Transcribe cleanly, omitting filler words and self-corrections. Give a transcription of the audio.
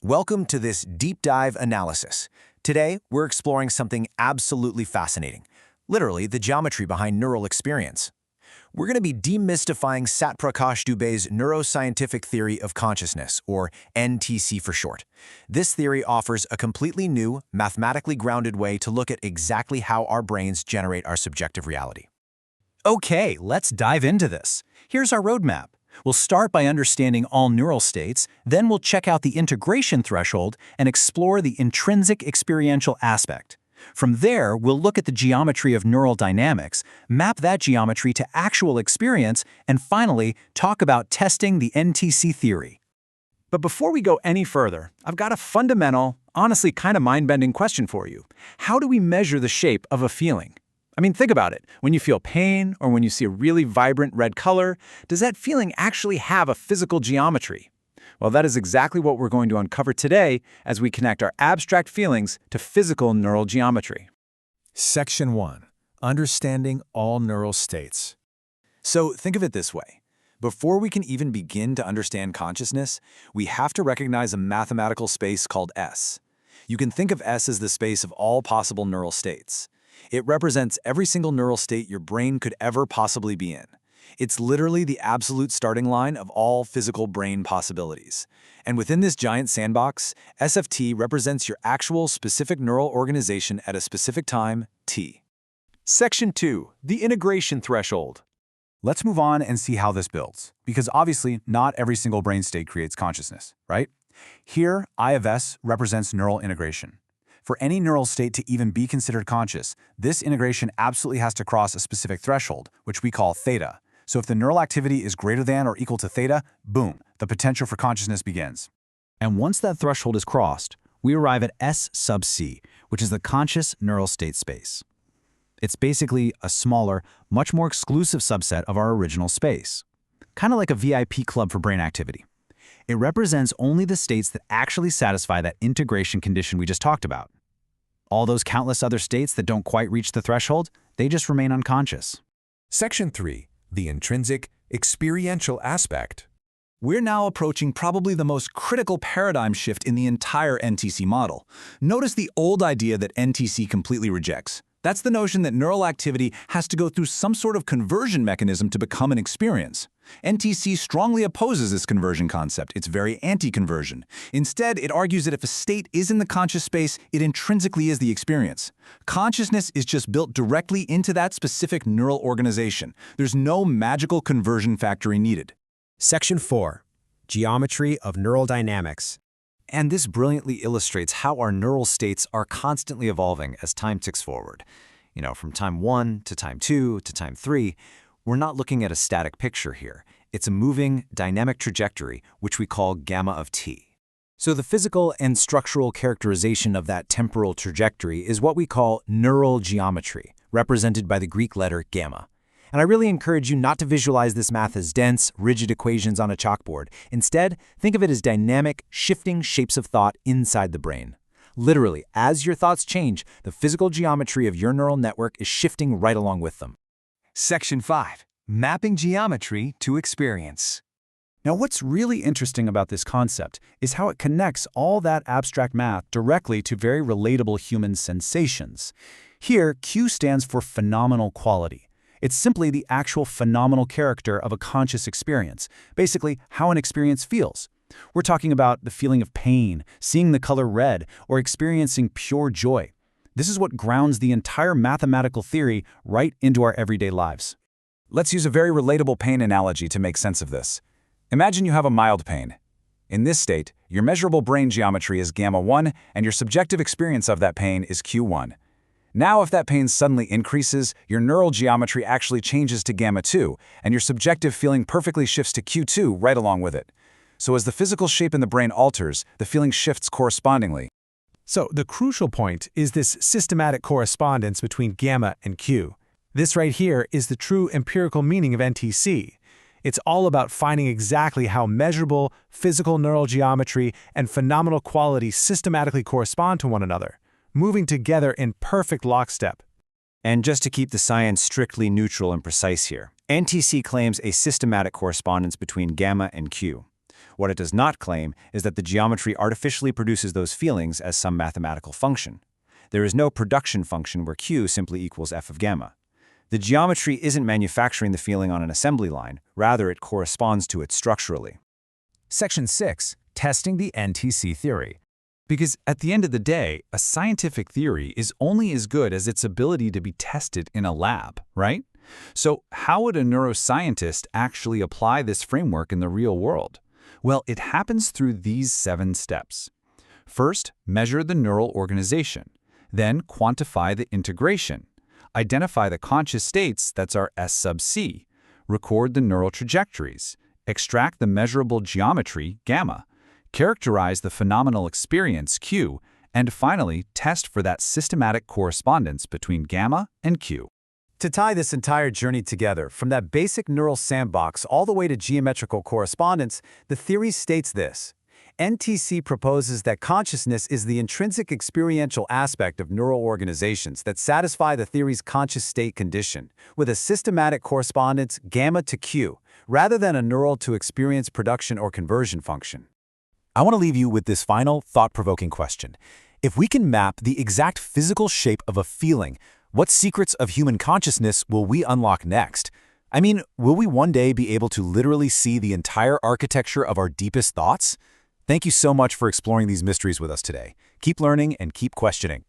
Welcome to this deep dive analysis. Today, we're exploring something absolutely fascinating, literally the geometry behind neural experience. We're going to be demystifying Satprakash Dubey's neuroscientific theory of consciousness, or NTC for short. This theory offers a completely new, mathematically grounded way to look at exactly how our brains generate our subjective reality. Okay, let's dive into this. Here's our roadmap. We'll start by understanding all neural states, then we'll check out the integration threshold and explore the intrinsic experiential aspect. From there, we'll look at the geometry of neural dynamics, map that geometry to actual experience, and finally, talk about testing the NTC theory. But before we go any further, I've got a fundamental, honestly kind of mind-bending question for you. How do we measure the shape of a feeling? I mean, think about it. When you feel pain or when you see a really vibrant red color, does that feeling actually have a physical geometry? Well, that is exactly what we're going to uncover today as we connect our abstract feelings to physical neural geometry. Section 1. Understanding all neural states. So think of it this way. Before we can even begin to understand consciousness, we have to recognize a mathematical space called S. You can think of S as the space of all possible neural states. It represents every single neural state your brain could ever possibly be in. It's literally the absolute starting line of all physical brain possibilities. And within this giant sandbox, SFT represents your actual specific neural organization at a specific time, t. Section 2. The integration threshold. Let's move on and see how this builds, because obviously not every single brain state creates consciousness, right? Here, I of S represents neural integration. For any neural state to even be considered conscious, this integration absolutely has to cross a specific threshold, which we call theta. So if the neural activity is greater than or equal to theta, boom, the potential for consciousness begins. And once that threshold is crossed, we arrive at S sub C, which is the conscious neural state space. It's basically a smaller, much more exclusive subset of our original space. Kind of like a VIP club for brain activity. It represents only the states that actually satisfy that integration condition we just talked about. All those countless other states that don't quite reach the threshold, they just remain unconscious. Section 3. The intrinsic, experiential aspect. We're now approaching probably the most critical paradigm shift in the entire NTC model. Notice the old idea that NTC completely rejects. That's the notion that neural activity has to go through some sort of conversion mechanism to become an experience. NTC strongly opposes this conversion concept. It's very anti-conversion. Instead, it argues that if a state is in the conscious space, it intrinsically is the experience. Consciousness is just built directly into that specific neural organization. There's no magical conversion factory needed. Section 4. Geometry of neural dynamics. And this brilliantly illustrates how our neural states are constantly evolving as time ticks forward. From time 1 to time 2 to time 3, we're not looking at a static picture here. It's a moving, dynamic trajectory, which we call gamma of t. So the physical and structural characterization of that temporal trajectory is what we call neural geometry, represented by the Greek letter gamma. And I really encourage you not to visualize this math as dense, rigid equations on a chalkboard. Instead, think of it as dynamic, shifting shapes of thought inside the brain. Literally, as your thoughts change, the physical geometry of your neural network is shifting right along with them. Section 5. Mapping geometry to experience. Now, what's really interesting about this concept is how it connects all that abstract math directly to very relatable human sensations. Here, Q stands for phenomenal quality. It's simply the actual phenomenal character of a conscious experience, basically how an experience feels. We're talking about the feeling of pain, seeing the color red, or experiencing pure joy. This is what grounds the entire mathematical theory right into our everyday lives. Let's use a very relatable pain analogy to make sense of this. Imagine you have a mild pain. In this state, your measurable brain geometry is gamma 1, and your subjective experience of that pain is Q1. Now, if that pain suddenly increases, your neural geometry actually changes to gamma 2, and your subjective feeling perfectly shifts to Q2 right along with it. So as the physical shape in the brain alters, the feeling shifts correspondingly. So the crucial point is this systematic correspondence between gamma and Q. This right here is the true empirical meaning of NTC. It's all about finding exactly how measurable physical neural geometry and phenomenal quality systematically correspond to one another, moving together in perfect lockstep. And just to keep the science strictly neutral and precise here, NTC claims a systematic correspondence between gamma and Q. What it does not claim is that the geometry artificially produces those feelings as some mathematical function. There is no production function where Q simply equals f of gamma. The geometry isn't manufacturing the feeling on an assembly line, rather it corresponds to it structurally. Section 6. Testing the NTC theory. Because at the end of the day, a scientific theory is only as good as its ability to be tested in a lab, right? So how would a neuroscientist actually apply this framework in the real world? Well, it happens through these 7 steps. First, measure the neural organization. Then quantify the integration. Identify the conscious states, that's our S sub C. Record the neural trajectories. Extract the measurable geometry, gamma. Characterize the phenomenal experience, Q. And finally, test for that systematic correspondence between gamma and Q. To tie this entire journey together, from that basic neural sandbox all the way to geometrical correspondence, the theory states this. NTC proposes that consciousness is the intrinsic experiential aspect of neural organizations that satisfy the theory's conscious state condition, with a systematic correspondence gamma to Q, rather than a neural to experience production or conversion function. I want to leave you with this final, thought-provoking question. If we can map the exact physical shape of a feeling, what secrets of human consciousness will we unlock next? I mean, will we one day be able to literally see the entire architecture of our deepest thoughts? Thank you so much for exploring these mysteries with us today. Keep learning and keep questioning.